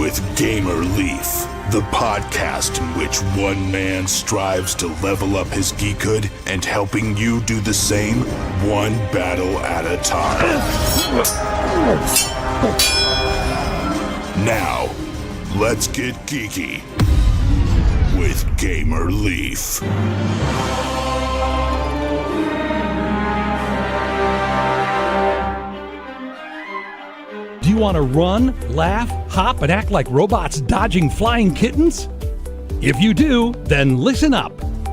with Gamer Leaf, the podcast in which one man strives to level up his geekhood and helping you do the same, one battle at a time. Now, let's get geeky with Gamer Leaf. Do you want to run, laugh, hop, and act like robots dodging flying kittens? If you do, then listen up.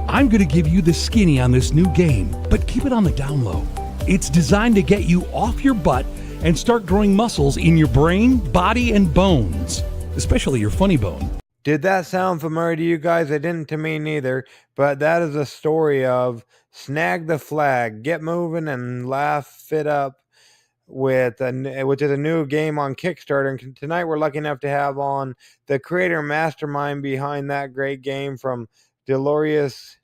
I'm going to give you the skinny on this new game, but keep it on the down low. It's designed to get you off your butt and start growing muscles in your brain, body, and bones, especially your funny bone. Did that sound familiar to you guys? It didn't to me neither, but that is a story of Snag the Flag, Get Moving and Laugh It Up, which is a new game on Kickstarter. And tonight we're lucky enough to have on the creator mastermind behind that great game from Delirious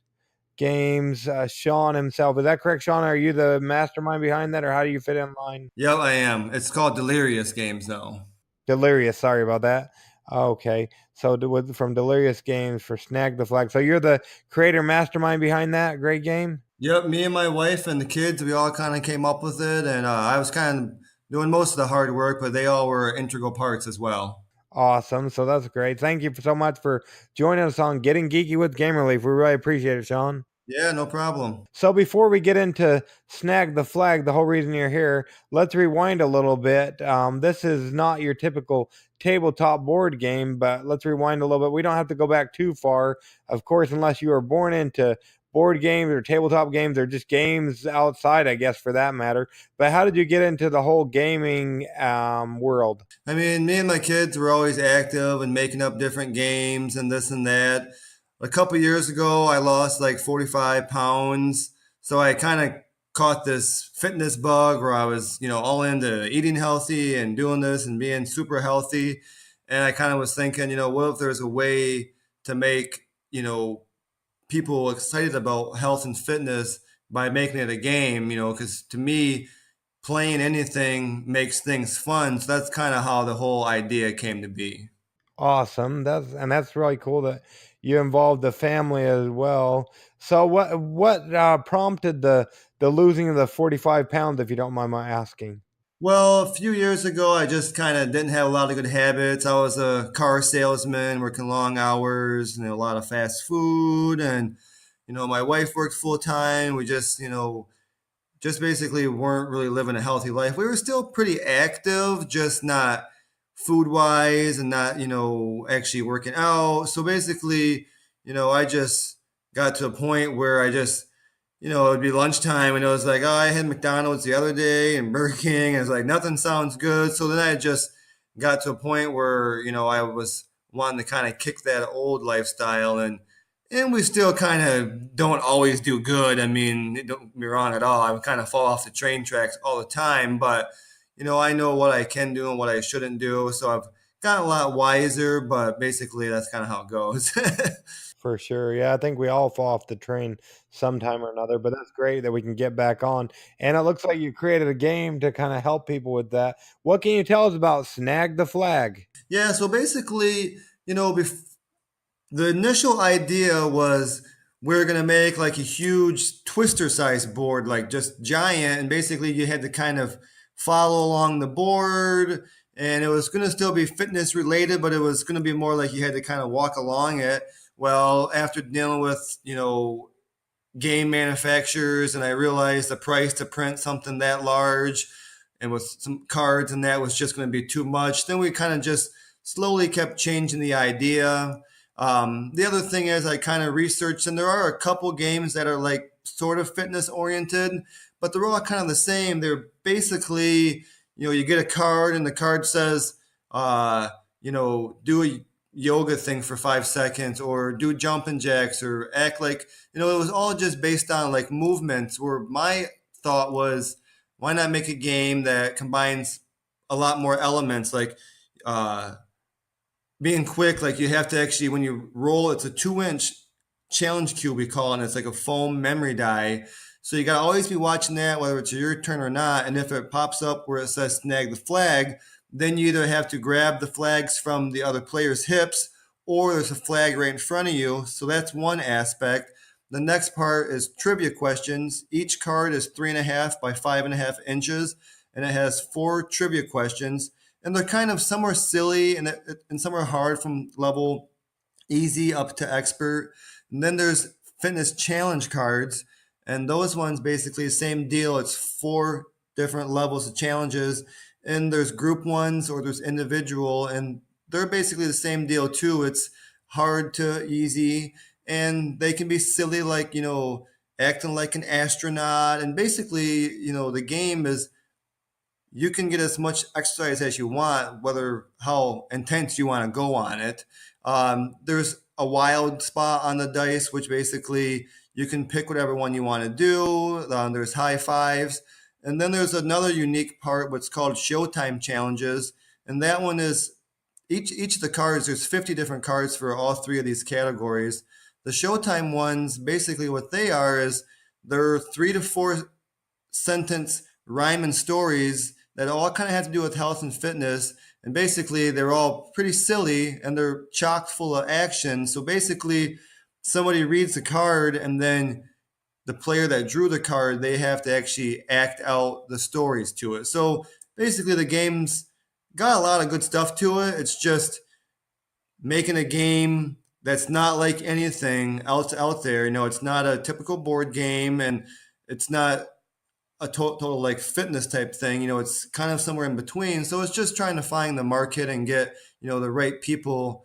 Games, Shaun himself. Is that correct, Shaun? Are you the mastermind behind that, or how do you fit in line? Yep, I am. It's called Delirious Games, though. Delirious, sorry about that. Okay, so from Delirious Games for Snag the Flag. So you're the creator mastermind behind that great game? Yep, me and my wife and the kids, we all kind of came up with it, and I was kind of doing most of the hard work, but they all were integral parts as well. Awesome, so that's great. Thank you so much for joining us on Getting Geeky with Gamer Leaf. We really appreciate it, Shaun. Yeah, no problem. So before we get into Snag the Flag, the whole reason you're here, let's rewind a little bit. This is not your typical tabletop board game, but let's rewind a little bit. We don't have to go back too far, of course, unless you were born into board games or tabletop games or just games outside, I guess, for that matter. But how did you get into the whole gaming world? I mean, me and my kids were always active and making up different games and this and that. A couple years ago, I lost like 45 pounds. So I kind of caught this fitness bug where I was, all into eating healthy and doing this and being super healthy. And I kind of was thinking, what if there's a way to make, people excited about health and fitness by making it a game, because to me, playing anything makes things fun. So that's kind of how the whole idea came to be. Awesome. That's really cool that you involved the family as well. So what prompted the losing of the 45 pounds, if you don't mind my asking? Well, a few years ago, I just kind of didn't have a lot of good habits. I was a car salesman, working long hours, a lot of fast food. And, my wife worked full time. We just basically weren't really living a healthy life. We were still pretty active, just not food wise and not, actually working out. So basically, I just got to a point where I just, it would be lunchtime and it was like, oh, I had McDonald's the other day and Burger King. And it's like, nothing sounds good. So then I just got to a point where, I was wanting to kind of kick that old lifestyle and we still kind of don't always do good. I mean, don't get me wrong at all. I would kind of fall off the train tracks all the time, but I know what I can do and what I shouldn't do. So I've gotten a lot wiser, but basically that's kind of how it goes. For sure. Yeah, I think we all fall off the train sometime or another, but that's great that we can get back on. And it looks like you created a game to kind of help people with that. What can you tell us about Snag the Flag? Yeah, so basically, the initial idea was we're going to make like a huge twister size board, like just giant. And basically you had to kind of follow along the board and it was going to still be fitness related, but it was going to be more like you had to kind of walk along it. Well, after dealing with, game manufacturers, and I realized the price to print something that large and with some cards and that was just going to be too much. Then we kind of just slowly kept changing the idea. The other thing is I kind of researched, and there are a couple games that are like sort of fitness oriented, but they're all kind of the same. They're basically, you get a card and the card says, do a yoga thing for 5 seconds or do jumping jacks or act like, it was all just based on like movements, where my thought was, why not make a game that combines a lot more elements, like being quick, like you have to actually, when you roll, it's a 2-inch challenge cube, we call it, and it's like a foam memory die. So you got to always be watching that, whether it's your turn or not. And if it pops up where it says Snag the Flag, then you either have to grab the flags from the other player's hips, or there's a flag right in front of you. So that's one aspect. The next part is trivia questions. Each card is 3.5 by 5.5 inches, and it has 4 trivia questions. And they're kind of, some are silly and some are hard, from level easy up to expert. And then there's fitness challenge cards, and those ones basically the same deal. It's 4 different levels of challenges, and there's group ones or there's individual, and they're basically the same deal too. It's hard to easy, and they can be silly, like, acting like an astronaut. And basically, the game is, you can get as much exercise as you want, whether how intense you want to go on it. There's a wild spot on the dice, which basically you can pick whatever one you want to do. There's high fives. And then there's another unique part, what's called Showtime challenges. And that one is each of the cards, there's 50 different cards for all 3 of these categories. The Showtime ones, basically what they are is they're 3 to 4 sentence rhyme and stories that all kind of have to do with health and fitness. And basically they're all pretty silly and they're chock full of action. So basically somebody reads the card, and then the player that drew the card, they have to actually act out the stories to it. So basically the game's got a lot of good stuff to it. It's just making a game that's not like anything else out there. It's not a typical board game, and it's not a total like fitness type thing. It's kind of somewhere in between. So it's just trying to find the market and get, the right people,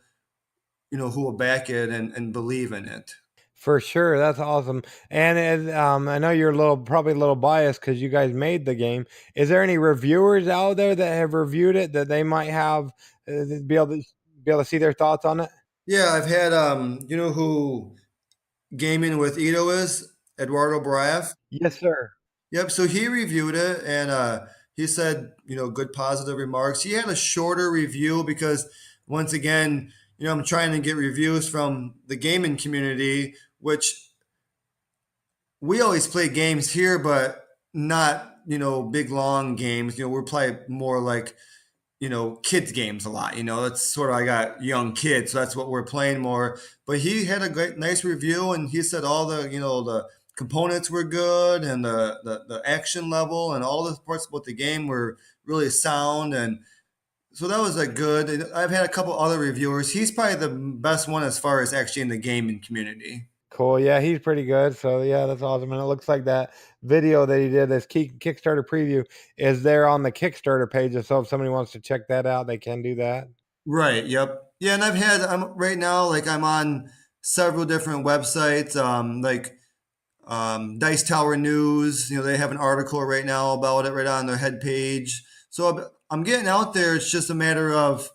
who will back it and believe in it. For sure, that's awesome. And I know you're probably a little biased because you guys made the game. Is there any reviewers out there that have reviewed it that they might have be able to see their thoughts on it? Yeah, I've had who Gaming with Ito is, Eduardo Braff. Yes, sir. Yep. So he reviewed it, and he said, good positive remarks. He had a shorter review because, once again, I'm trying to get reviews from the gaming community, which we always play games here, but not, big long games. We're probably more like, kids games a lot. That's sort of, I got young kids, so that's what we're playing more. But he had a nice review, and he said all the, the components were good, and the action level and all the parts about the game were really sound. And so that was good. I've had a couple other reviewers. He's probably the best one as far as actually in the gaming community. Cool. Yeah, he's pretty good. So yeah, that's awesome. And it looks like that video that he did, this Kickstarter preview, is there on the Kickstarter page. So if somebody wants to check that out, they can do that. Right. Yep. Yeah, and I'm right now, like, I'm on several different websites, Dice Tower News. They have an article right now about it right on their head page. So I'm getting out there. It's just a matter of,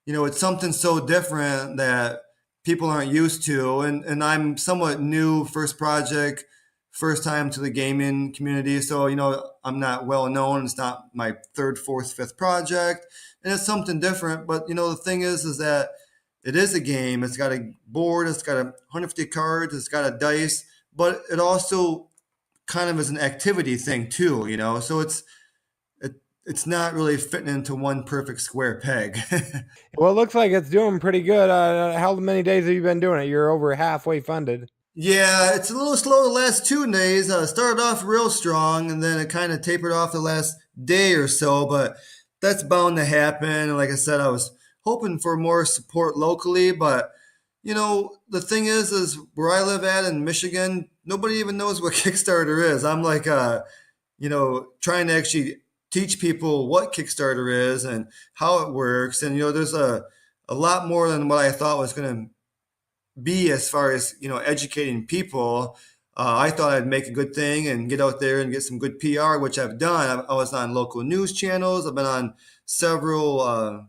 it's something so different that people aren't used to. And I'm somewhat new, first project, first time to the gaming community. So, I'm not well known. It's not my 3rd, 4th, 5th project. And it's something different. But, the thing is that it is a game. It's got a board. It's got 150 cards. It's got a dice. But it also kind of is an activity thing too, So it's not really fitting into one perfect square peg. Well, it looks like it's doing pretty good. How many days have you been doing it? You're over halfway funded. Yeah, it's a little slow the last 2 days. Started off real strong, and then it kind of tapered off the last day or so, but that's bound to happen. And like I said, I was hoping for more support locally, but the thing is where I live at in Michigan, nobody even knows what Kickstarter is. I'm like, trying to actually teach people what Kickstarter is and how it works. And, there's a lot more than what I thought was going to be as far as, educating people. I thought I'd make a good thing and get out there and get some good PR, which I've done. I was on local news channels. I've been on several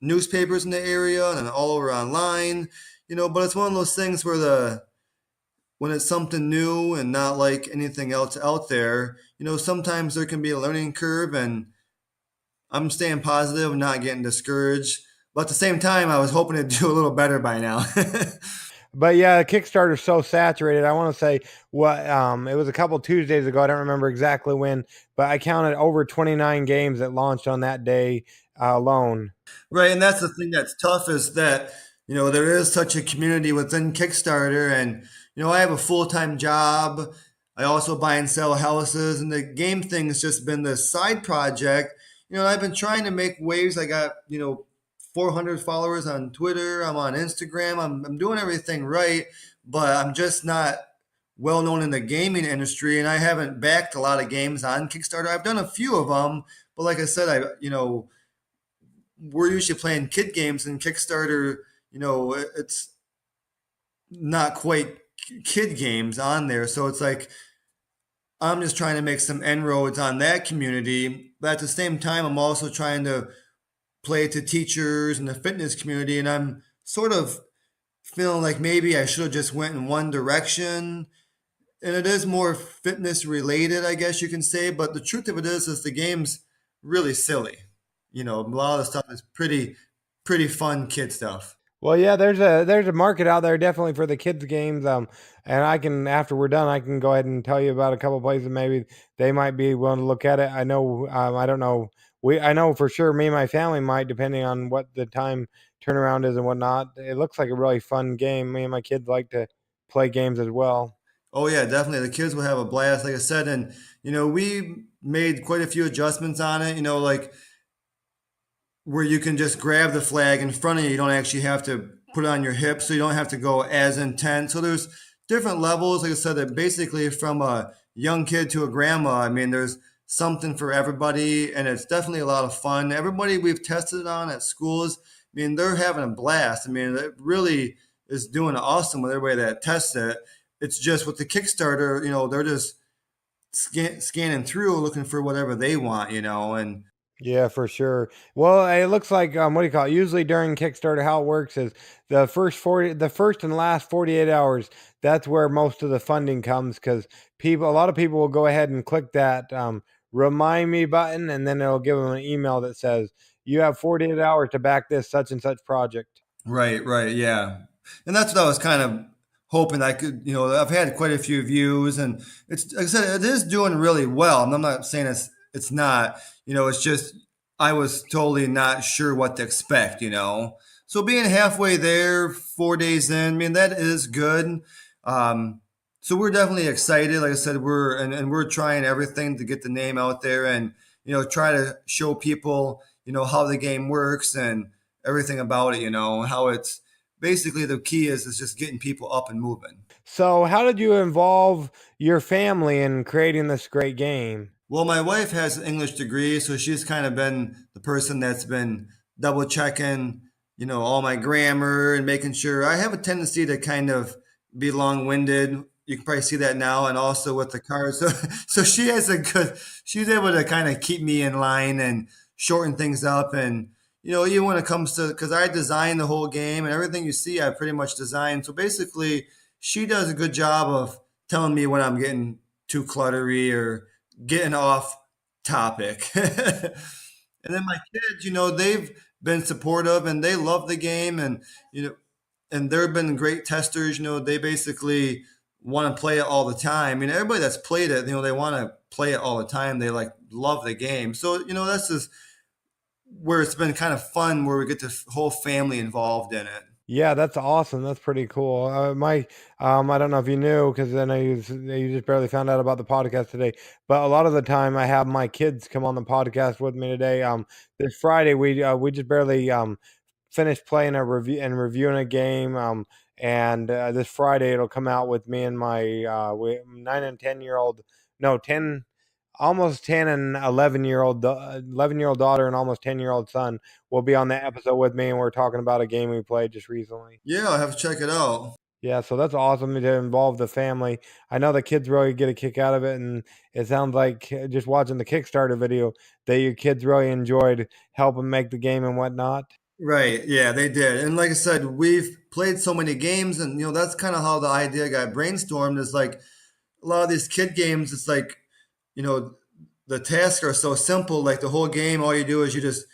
newspapers in the area and all over online, but it's one of those things where when it's something new and not like anything else out there, sometimes there can be a learning curve, and I'm staying positive and not getting discouraged. But at the same time, I was hoping to do a little better by now. But yeah, Kickstarter's so saturated. I want to say it was a couple Tuesdays ago. I don't remember exactly when, but I counted over 29 games that launched on that day. alone. Right, and that's the thing that's tough is that, there is such a community within Kickstarter, and, I have a full-time job. I also buy and sell houses, and the game thing has just been this side project. I've been trying to make waves. I got, 400 followers on Twitter. I'm on Instagram. I'm doing everything right, but I'm just not well known in the gaming industry, and I haven't backed a lot of games on Kickstarter. I've done a few of them, but like I said, we're usually playing kid games, and Kickstarter, it's not quite kid games on there. So it's like I'm just trying to make some inroads on that community. But at the same time, I'm also trying to play to teachers and the fitness community. And I'm sort of feeling like maybe I should have just went in one direction. And it is more fitness related, I guess you can say. But the truth of it is the game's really silly. A lot of the stuff is pretty fun kid stuff. Well, yeah, there's a market out there definitely for the kids games. And I can, after we're done, I can go ahead and tell you about a couple places maybe they might be willing to look at it. I know, I don't know, I know for sure me and my family might, depending on what the time turnaround is and whatnot. It looks like a really fun game. Me and my kids like to play games as well. Oh yeah, definitely. The kids will have a blast, like I said, and we made quite a few adjustments on it. Like where you can just grab the flag in front of you. You don't actually have to put it on your hip, so you don't have to go as intense. So there's different levels. Like I said, that basically from a young kid to a grandma, I mean, there's something for everybody, and it's definitely a lot of fun. Everybody we've tested it on at schools, I mean, they're having a blast. I mean, it really is doing awesome with everybody that tests it. It's just with the Kickstarter, they're just scanning through looking for whatever they want, and Yeah, for sure. Well, it looks like what do you call it? Usually during Kickstarter, how it works is the first and last 48 hours. That's where most of the funding comes because a lot of people will go ahead and click that remind me button, and then it'll give them an email that says you have 48 hours to back this such and such project. Right, yeah. And that's what I was kind of hoping I could, I've had quite a few views, and it's like I said, it is doing really well. And I'm not saying it's not, it's just I was totally not sure what to expect, So being halfway there, 4 days in, I mean, that is good. So we're definitely excited. Like I said, we're trying everything to get the name out there and, try to show people, how the game works and everything about it, how it's basically the key is just getting people up and moving. So, how did you involve your family in creating this great game? Well, my wife has an English degree, so she's kind of been the person that's been double checking, all my grammar and making sure. I have a tendency to kind of be long-winded. You can probably see that now, and also with the cards. So she's able to kind of keep me in line and shorten things up. And, even when it comes to, because I design the whole game and everything you see, I pretty much designed. So basically, she does a good job of telling me when I'm getting too cluttery or getting off topic. And then my kids, they've been supportive and they love the game, and and they've been great testers. They basically want to play it all the time. I mean, everybody that's played it, they want to play it all the time. They love the game. So, that's just where it's been kind of fun, where we get the whole family involved in it. Yeah, that's awesome. That's pretty cool. I don't know if you knew because I know you just barely found out about the podcast today. But a lot of the time, I have my kids come on the podcast with me today. This Friday we just barely finished playing a review and reviewing a game. And this Friday it'll come out with me and my 9 and 10 year old, no 10, almost 10 and 11-year-old 11-year-old daughter and almost 10-year-old son will be on that episode with me, and we're talking about a game we played just recently. Yeah, I'll have to check it out. Yeah, so that's awesome to involve the family. I know the kids really get a kick out of it, and it sounds like just watching the Kickstarter video that your kids really enjoyed helping make the game and whatnot. Right. Yeah, they did. And like I said, we've played so many games, and that's kind of how the idea got brainstormed. Is like a lot of these kid games, it's like, the tasks are so simple. Like the whole game, all you do is you just,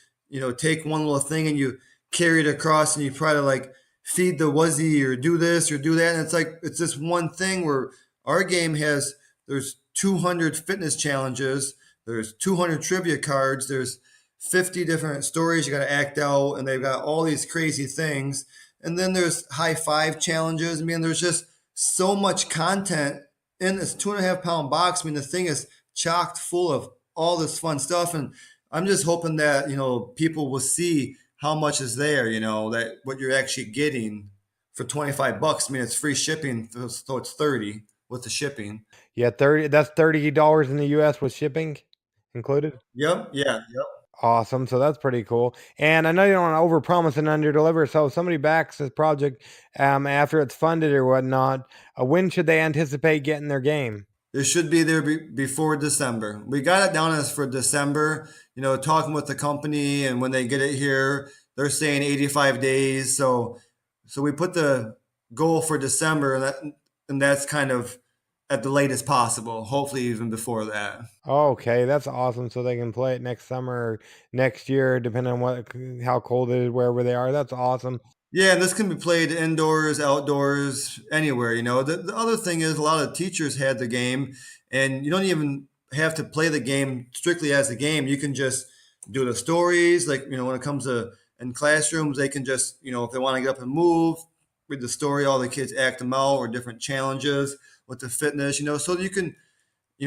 take one little thing and you carry it across, and you try to feed the wuzzy or do this or do that. And it's this one thing where our game there's 200 fitness challenges, there's 200 trivia cards, there's 50 different stories you got to act out, and they've got all these crazy things. And then there's high five challenges. I mean, there's just so much content in this 2.5 pound box. I mean, the thing is chocked full of all this fun stuff. And I'm just hoping that, people will see how much is there, that what you're actually getting for 25 bucks. I mean, it's free shipping, so it's 30 with the shipping. Yeah, 30. That's $30 in the U.S. with shipping included. Yep. Yeah. Yep. Awesome. So that's pretty cool. And I know you don't want to overpromise and underdeliver. So if somebody backs this project after it's funded or whatnot, when should they anticipate getting their game? It should be there before December. We got it down as for December. Talking with the company, and when they get it here, they're saying 85 days. So we put the goal for December, and that's kind of at the latest possible. Hopefully, even before that. Okay, that's awesome. So they can play it next summer or next year, depending on how cold it is wherever they are. That's awesome. Yeah, and this can be played indoors, outdoors, anywhere. The other thing is a lot of teachers had the game, and you don't even have to play the game strictly as a game. You can just do the stories. Like, when it comes to in classrooms, they can just, if they want to get up and move, read the story, all the kids act them out, or different challenges with the fitness, so you can,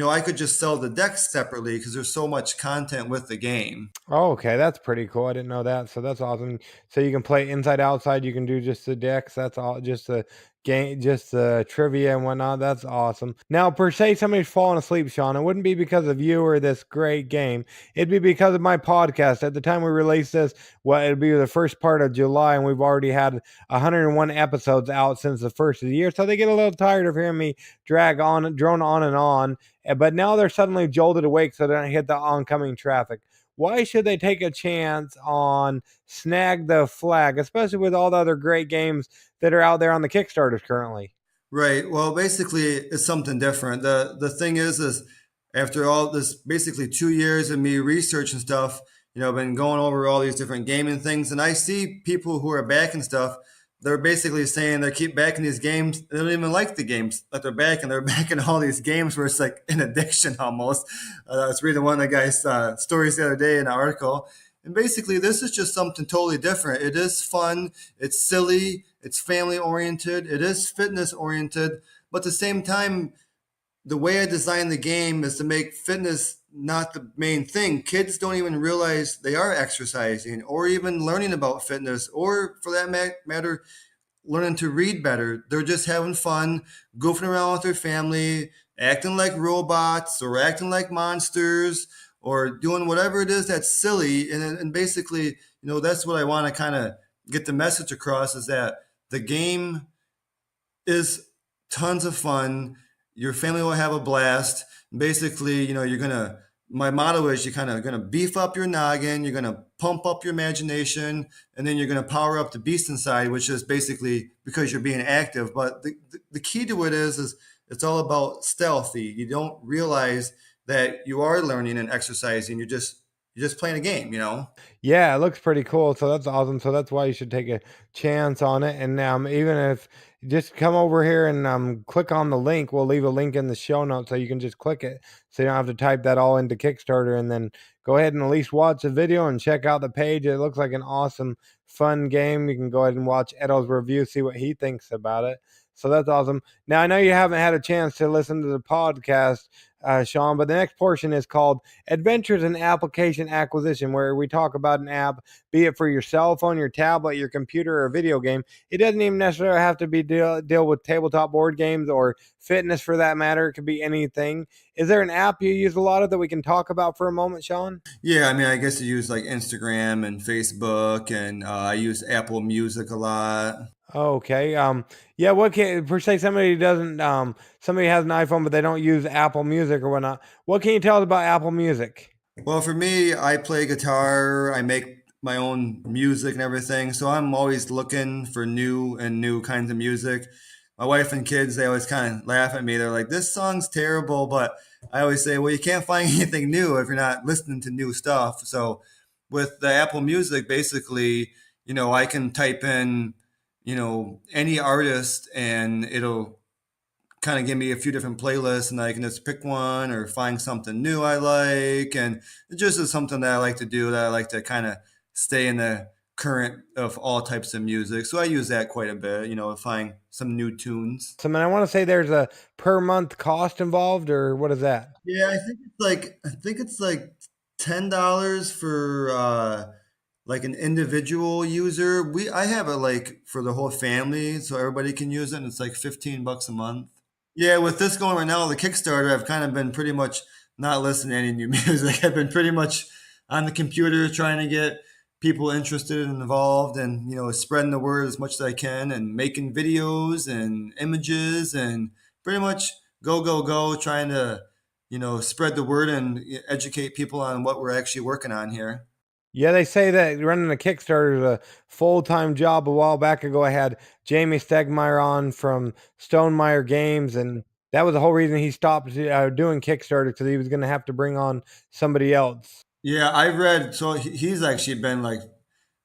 I could just sell the decks separately because there's so much content with the game. Oh, okay, that's pretty cool. I didn't know that. So that's awesome. So you can play inside, outside. You can do just the decks. That's all. Just the game, just the trivia and whatnot. That's awesome. Now, per se, somebody's falling asleep, Shaun. It wouldn't be because of you or this great game. It'd be because of my podcast. At the time we release this, well, it'd be the first part of July, and we've already had 101 episodes out since the first of the year. So they get a little tired of hearing me drone on and on. But now they're suddenly jolted awake, so they don't hit the oncoming traffic. Why should they take a chance on Snag the Flag, especially with all the other great games that are out there on the Kickstarters currently? Right. Well, basically, it's something different. The thing is after all this, basically 2 years of me researching stuff, I've been going over all these different gaming things, and I see people who are backing stuff. They're basically saying they keep backing these games. They don't even like the games that they're backing. They're backing all these games where it's like an addiction almost. I was reading one of the guy's stories the other day in an article. And basically, this is just something totally different. It is fun. It's silly. It's family oriented. It is fitness oriented. But at the same time, the way I designed the game is to make fitness not the main thing. Kids don't even realize they are exercising or even learning about fitness, or for that matter, learning to read better. They're just having fun, goofing around with their family, acting like robots or acting like monsters or doing whatever it is that's silly. And basically, that's what I want to kind of get the message across, is that the game is tons of fun. Your family will have a blast. Basically, my motto is you're kind of going to beef up your noggin, you're going to pump up your imagination, and then you're going to power up the beast inside, which is basically because you're being active. But the key to it is it's all about stealthy. You don't realize that you are learning and exercising. You're just playing a game, Yeah, it looks pretty cool. So that's awesome. So that's why you should take a chance on it. And even if just come over here and click on the link, we'll leave a link in the show notes so you can just click it. So you don't have to type that all into Kickstarter, and then go ahead and at least watch the video and check out the page. It looks like an awesome, fun game. You can go ahead and watch Edo's review, see what he thinks about it. So that's awesome. Now, I know you haven't had a chance to listen to the podcast, Shaun, but the next portion is called Adventures in Application Acquisition, where we talk about an app, be it for your cell phone, your tablet, your computer, or video game. It doesn't even necessarily have to be deal with tabletop board games or fitness for that matter. It could be anything. Is there an app you use a lot of that we can talk about for a moment, Shaun? Yeah, I mean, I guess you use like Instagram and Facebook, and I use Apple Music a lot. Okay. Yeah, what can per se somebody doesn't somebody has an iPhone but they don't use Apple Music or whatnot. What can you tell us about Apple Music? Well, for me, I play guitar, I make my own music and everything. So I'm always looking for new kinds of music. My wife and kids, they always kind of laugh at me. They're like, this song's terrible. But I always say, well, you can't find anything new if you're not listening to new stuff. So with the Apple Music, basically, I can type in, any artist, and it'll kind of give me a few different playlists, and I can just pick one or find something new I like. And it just is something that I like to do, that I like to kind of stay in the current of all types of music. So I use that quite a bit, find some new tunes. So, man, I want to say there's a per month cost involved, or what is that? Yeah, I think it's like $10 for like an individual user. I have it like for the whole family, so everybody can use it, and it's like $15 a month. Yeah, with this going right now, the Kickstarter, I've kind of been pretty much not listening to any new music. I've been pretty much on the computer trying to get people interested and involved, and spreading the word as much as I can, and making videos and images, and pretty much go go go, trying to spread the word and educate people on what we're actually working on here. Yeah, they say that running a Kickstarter is a full-time job. A while back ago, I had Jamie Stegmeyer on from Stonemeyer Games, and that was the whole reason he stopped doing Kickstarter, because he was going to have to bring on somebody else. Yeah, I've read. So he's actually been like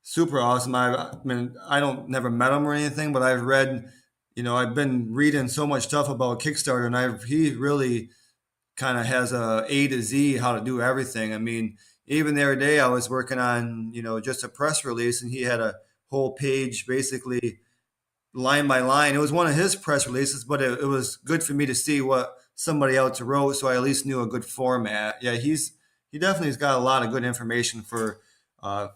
super awesome. I mean, I don't never met him or anything, but I've read. I've been reading so much stuff about Kickstarter, and he really kind of has A to Z how to do everything. I mean, even the other day I was working on just a press release, and he had a whole page basically line by line. It was one of his press releases, but it was good for me to see what somebody else wrote, so I at least knew a good format. Yeah, he definitely has got a lot of good information for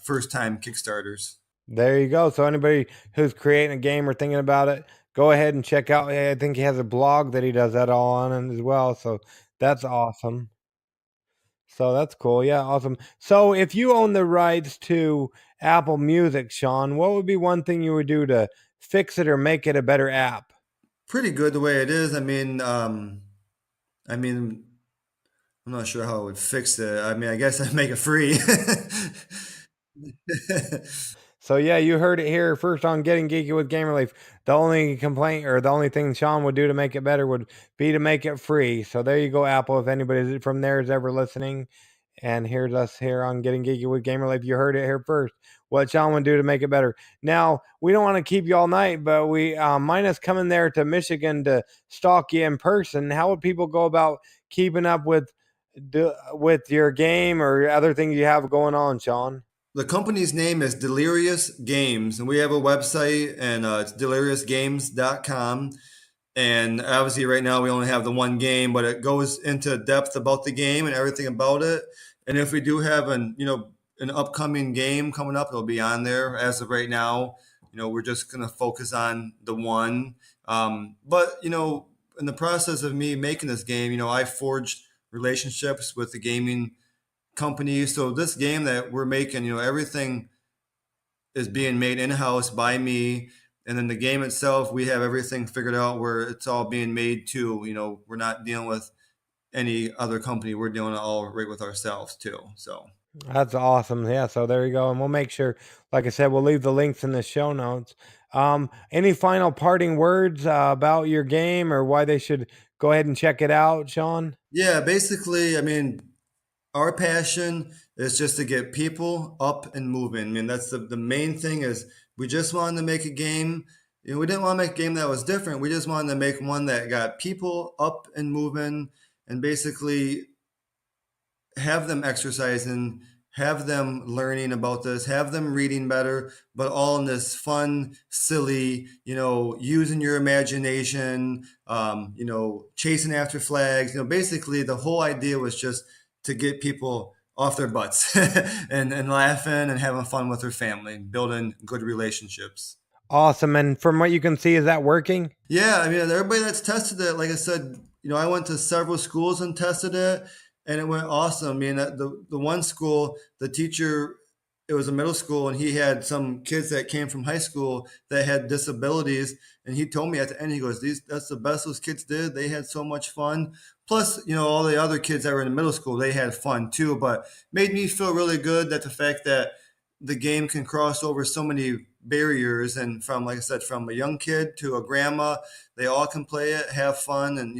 first time Kickstarters. There you go. So anybody who's creating a game or thinking about it, go ahead and check out. I think he has a blog that he does that all on and as well. So that's awesome. So that's cool. Yeah, awesome. So if you own the rights to Apple Music, Shaun, what would be one thing you would do to fix it or make it a better app? Pretty good the way it is. I mean, I'm not sure how I would fix it. I mean, I guess I'd make it free. So yeah, you heard it here first on Getting Geeky with Game Relief. The only complaint or the only thing Shaun would do to make it better would be to make it free. So there you go, Apple. If anybody from there is ever listening and hears us here on Getting Geeky with Game Relief, you heard it here first. What Shaun would do to make it better. Now we don't want to keep you all night, but we minus coming there to Michigan to stalk you in person. How would people go about keeping up with your game or other things you have going on, Shaun? The company's name is Delirious Games, and we have a website, and it's deliriousgame.com. And obviously, right now we only have the one game, but it goes into depth about the game and everything about it. And if we do have an upcoming game coming up, it'll be on there. As of right now, we're just gonna focus on the one. But in the process of me making this game, I forged relationships with the gaming companies. So this game that we're making, everything is being made in-house by me. And then the game itself, we have everything figured out where it's all being made too. We're not dealing with any other company. We're doing it all right with ourselves too. So That's awesome. Yeah, so there you go. And we'll make sure, like I said, we'll leave the links in the show notes. Any final parting words about your game or why they should go ahead and check it out, Shaun? yeah, basically, I mean, our passion is just to get people up and moving. I mean, that's the main thing is we just wanted to make a game. We didn't want to make a game that was different. We just wanted to make one that got people up and moving, and basically have them exercising, have them learning about this, have them reading better, but all in this fun, silly, using your imagination, chasing after flags. Basically the whole idea was just to get people off their butts and laughing and having fun with their family, building good relationships. Awesome. And from what you can see, is that working? Yeah, I mean, everybody that's tested it, like I said, I went to several schools and tested it, and it went awesome. I mean, the one school, the teacher, it was a middle school, and he had some kids that came from high school that had disabilities, and he told me at the end, he goes, that's the best those kids did. They had so much fun. Plus, all the other kids that were in the middle school, they had fun too, but made me feel really good that the fact that the game can cross over so many barriers, and from, like I said, from a young kid to a grandma, they all can play it, have fun, and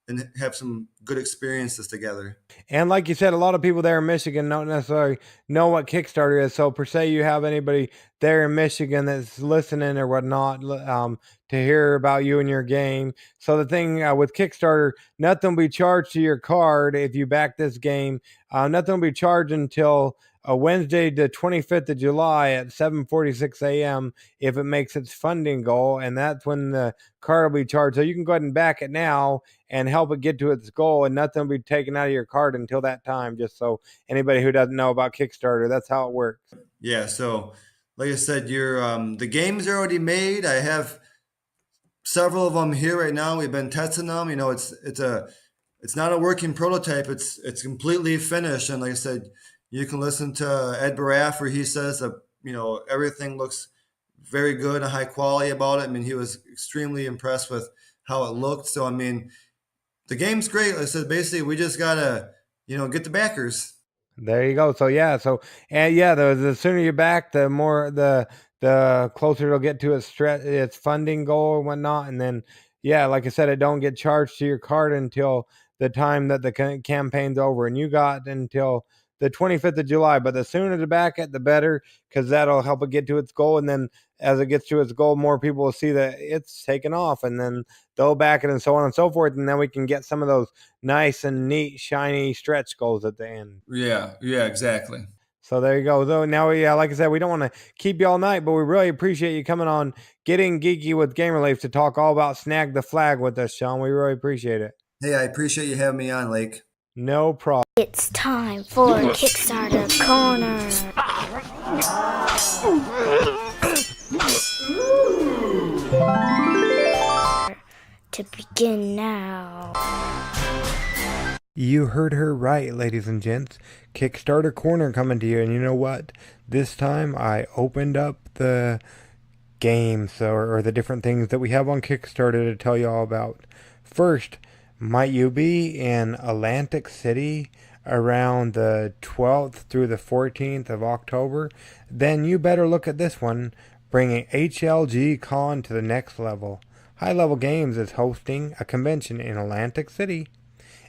and have some good experiences together. And like you said, a lot of people there in Michigan don't necessarily know what Kickstarter is. So per se, you have anybody there in Michigan that's listening or whatnot to hear about you and your game. So the thing with Kickstarter, nothing will be charged to your card if you back this game. Nothing will be charged until Wednesday, the 25th of July at 7:46 a.m. if it makes its funding goal, and that's when the card will be charged. So you can go ahead and back it now and help it get to its goal, and nothing will be taken out of your card until that time. Just so anybody who doesn't know about Kickstarter, that's how it works. Yeah, so like I said, the games are already made. I have several of them here right now. We've been testing them. It's not a working prototype. It's completely finished, and like I said, you can listen to Ed Baraff where he says that everything looks very good and high quality about it. I mean, he was extremely impressed with how it looked. So I mean, the game's great. Like I said, basically we just gotta get the backers. There you go. So yeah, the sooner you back, the more the closer it'll get to its funding goal and whatnot. And then like I said, it don't get charged to your card until the time that the campaign's over, and you got until the 25th of July. But the sooner to back it, the better, because that'll help it get to its goal. And then as it gets to its goal, more people will see that it's taken off, and then they'll back it, and so on and so forth. And then we can get some of those nice and neat, shiny stretch goals at the end. Yeah, exactly. So there you go. Though now, like I said, we don't want to keep you all night, but we really appreciate you coming on Getting Geeky with Game Relief to talk all about Snag the Flag with us, Shaun. We really appreciate it. Hey, I appreciate you having me on, Lake. No problem. It's time for Kickstarter Corner. To begin now. You heard her right, ladies and gents. Kickstarter Corner coming to you. And you know what? This time I opened up the games or the different things that we have on Kickstarter to tell you all about. First, might you be in Atlantic City around the 12th through the 14th of October? Then you better look at this one, bringing HLG Con to the next level. High Level Games is hosting a convention in Atlantic City,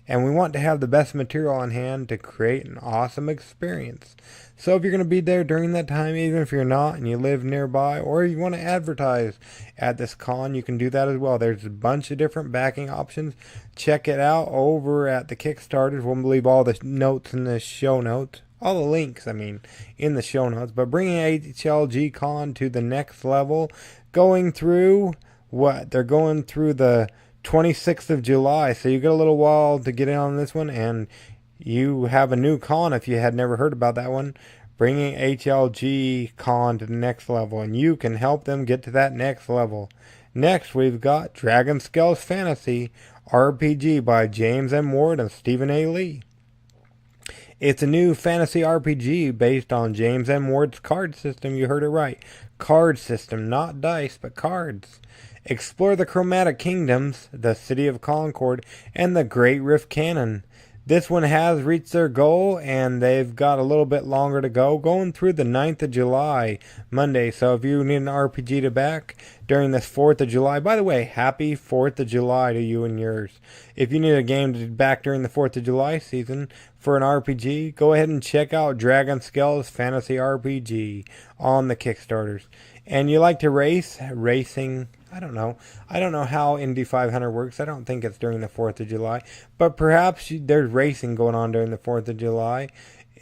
and we want to have the best material on hand to create an awesome experience. So if you're going to be there during that time, even if you're not and you live nearby, or you want to advertise at this con, you can do that as well. There's a bunch of different backing options. Check it out over at the Kickstarters. We'll leave all the notes in the show notes. All the links, in the show notes. But bringing HLG Con to the next level, going through they're going through the 26th of July, so you got a little while to get in on this one, and you have a new con if you had never heard about that one, bringing HLG Con to the next level, and you can help them get to that next level. Next, we've got Dragonscales Fantasy RPG by James M. Ward and Stephen A. Lee. It's a new fantasy RPG based on James M. Ward's card system. You heard it right. Card system, not dice, but cards. Explore the Chromatic Kingdoms, the City of Concord, and the Great Rift Cannon. This one has reached their goal, and they've got a little bit longer to go, going through the 9th of July, Monday. So if you need an RPG to back during this 4th of July, by the way, happy 4th of July to you and yours. If you need a game to back during the 4th of July season for an RPG, go ahead and check out Dragonscales Fantasy RPG on the Kickstarters. And you like to racing, I don't know how Indy 500 works. I don't think it's during the 4th of July. But perhaps there's racing going on during the 4th of July.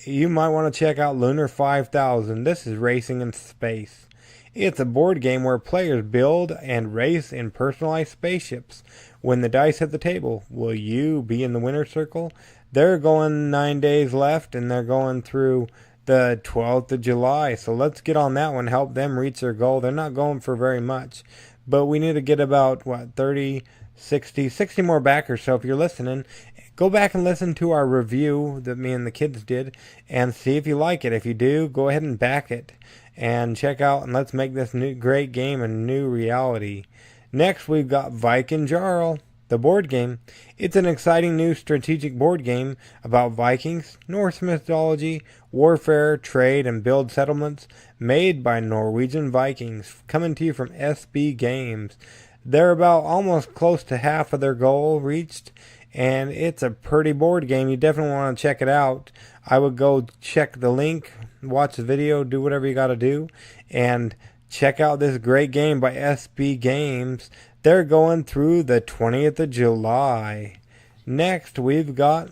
You might want to check out Lunar 5000. This is racing in space. It's a board game where players build and race in personalized spaceships. When the dice hit the table, will you be in the winner's circle? They're going 9 days left, and they're going through the 12th of July. So let's get on that one, help them reach their goal. They're not going for very much, but we need to get about 30, 60 more backers. So if you're listening, go back and listen to our review that me and the kids did and see if you like it. If you do, go ahead and back it and check out, and let's make this new great game a new reality. Next, we've got Vikingjarl, the board game. It's an exciting new strategic board game about Vikings, Norse mythology, warfare, trade, and build settlements, made by Norwegian Vikings, coming to you from SB Games. They're about almost close to half of their goal reached, and it's a pretty board game. You definitely want to check it out. I would go check the link, watch the video, do whatever you got to do, and check out this great game by SB Games. They're going through the 20th of July. Next, we've got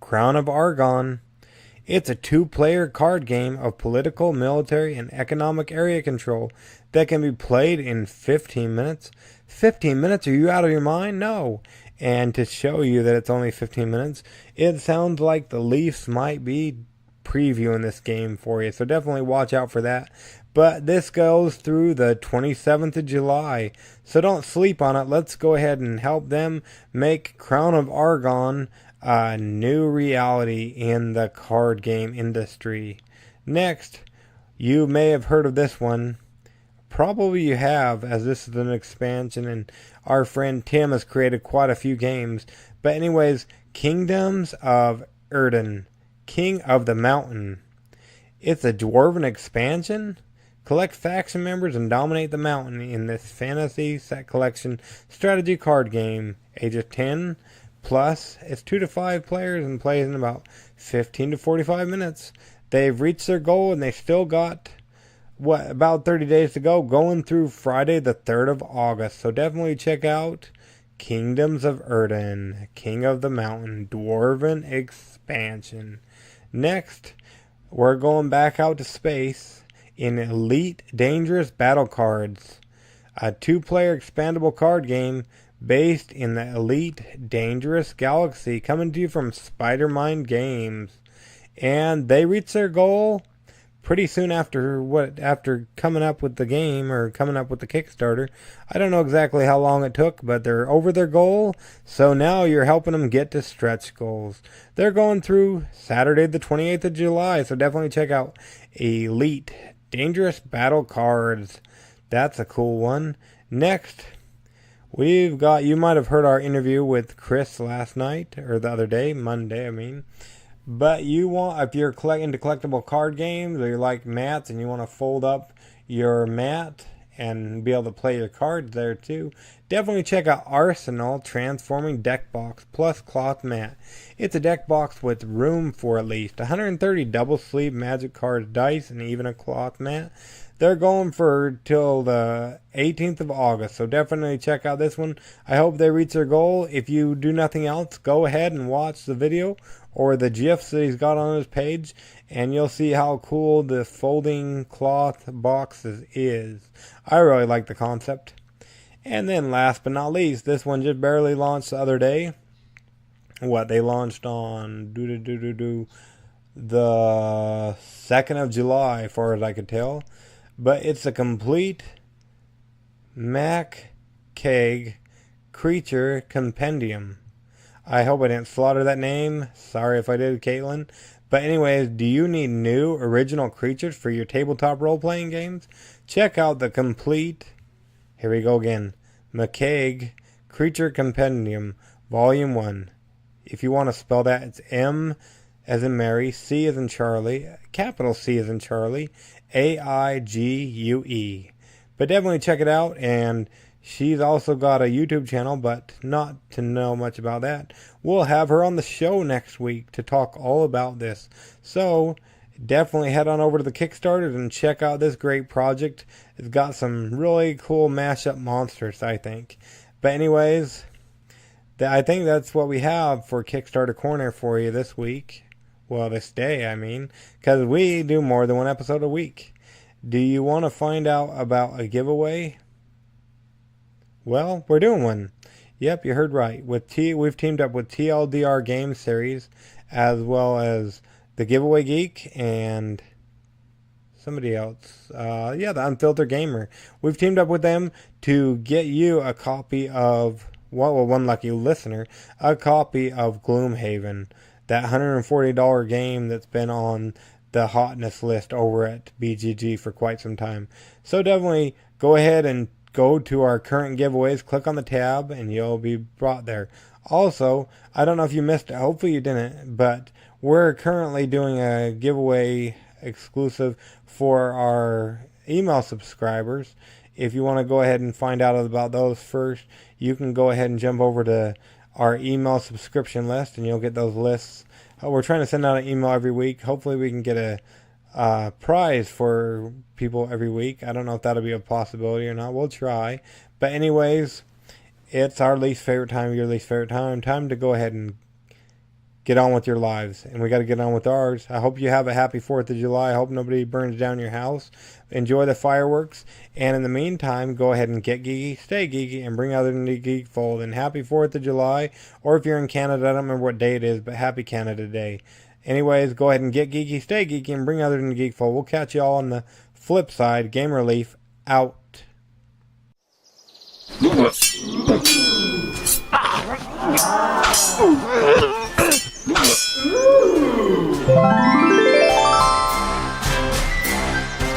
Crown of Aragón. It's a 2-player card game of political, military, and economic area control that can be played in 15 minutes. 15 minutes? Are you out of your mind? No. And to show you that it's only 15 minutes, it sounds like the Leafs might be previewing this game for you. So definitely watch out for that. But this goes through the 27th of July. So don't sleep on it. Let's go ahead and help them make Crown of Aragón a new reality in the card game industry. Next, you may have heard of this one. Probably you have, as this is an expansion, and our friend Tim has created quite a few games. But anyways, Kingdoms of Erden, King of the Mountain. It's a Dwarven expansion. Collect faction members and dominate the mountain in this fantasy set collection strategy card game. Ages 10 plus. It's 2 to 5 players and plays in about 15 to 45 minutes. They've reached their goal and they still got about 30 days to go, going through Friday the 3rd of August. So definitely check out Kingdoms of Erden, King of the Mountain, Dwarven expansion. Next, we're going back out to space in Elite Dangerous Battle Cards, a 2-player expandable card game based in the Elite Dangerous Galaxy, coming to you from Spider-Mind Games. And they reached their goal pretty soon after coming up with the game, or coming up with the Kickstarter. I don't know exactly how long it took, but they're over their goal. So now you're helping them get to stretch goals. They're going through Saturday the 28th of July. So definitely check out Elite Dangerous Battle Cards. That's a cool one. Next, we've got, you might have heard our interview with Chris last night, or the other day, Monday, I mean. But you want, if you're into collectible card games, or you like mats and you want to fold up your mat and be able to play your cards there too, definitely check out Arsenal Transforming Deck Box plus Cloth Mat. It's a deck box with room for at least 130 double sleeve magic cards, dice, and even a cloth mat. They're going for till the 18th of August, so definitely check out this one. I hope they reach their goal. If you do nothing else, go ahead and watch the video or the GIFs that he's got on his page, and you'll see how cool the folding cloth boxes is. I really like the concept. And then last but not least, this one just barely launched the other day. They launched on the 2nd of July, as far as I could tell. But it's a complete Mac Keg Creature Compendium. I hope I didn't slaughter that name. Sorry if I did, Caitlin. But anyways, do you need new original creatures for your tabletop role-playing games? Check out the complete, here we go again, McCaig Creature Compendium, Volume 1. If you want to spell that, it's M as in Mary, C as in Charlie, capital C as in Charlie, AIGUE. But definitely check it out, and she's also got a YouTube channel, but not to know much about that. We'll have her on the show next week to talk all about this. So definitely head on over to the Kickstarter and check out this great project. It's got some really cool mashup monsters, I think. But anyways, I think that's what we have for Kickstarter Corner for you this week. Well, this day, I mean, because we do more than one episode a week. Do you want to find out about a giveaway? Well, we're doing one. Yep, you heard right. We've teamed up with TLDR Game Series, as well as the Giveaway Geek and somebody else. The Unfiltered Gamer. We've teamed up with them to get you a copy of, one lucky listener, a copy of Gloomhaven, that $140 game that's been on the hotness list over at BGG for quite some time. So definitely go ahead and go to our current giveaways, click on the tab, and you'll be brought there. Also, I don't know if you missed it, hopefully you didn't, but we're currently doing a giveaway exclusive for our email subscribers. If you want to go ahead and find out about those first, you can go ahead and jump over to our email subscription list, and you'll get those lists. We're trying to send out an email every week. Hopefully we can get a prize for people every week. I don't know if that'll be a possibility or not. We'll try. But anyways, it's our least favorite time, your least favorite time. Time to go ahead and get on with your lives, and we got to get on with ours. I hope you have a happy 4th of July. I hope nobody burns down your house. Enjoy the fireworks, and in the meantime, go ahead and get geeky, stay geeky, and bring others into the geek fold. And happy 4th of July, or if you're in Canada, I don't remember what day it is, but happy Canada Day. Anyways, go ahead and get geeky, stay geeky, and bring others into the geek fold. We'll catch you all on the flip side. Gamer Leaf out.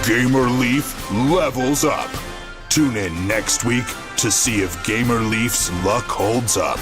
Gamer Leaf levels up. Tune in next week to see if Gamer Leaf's luck holds up.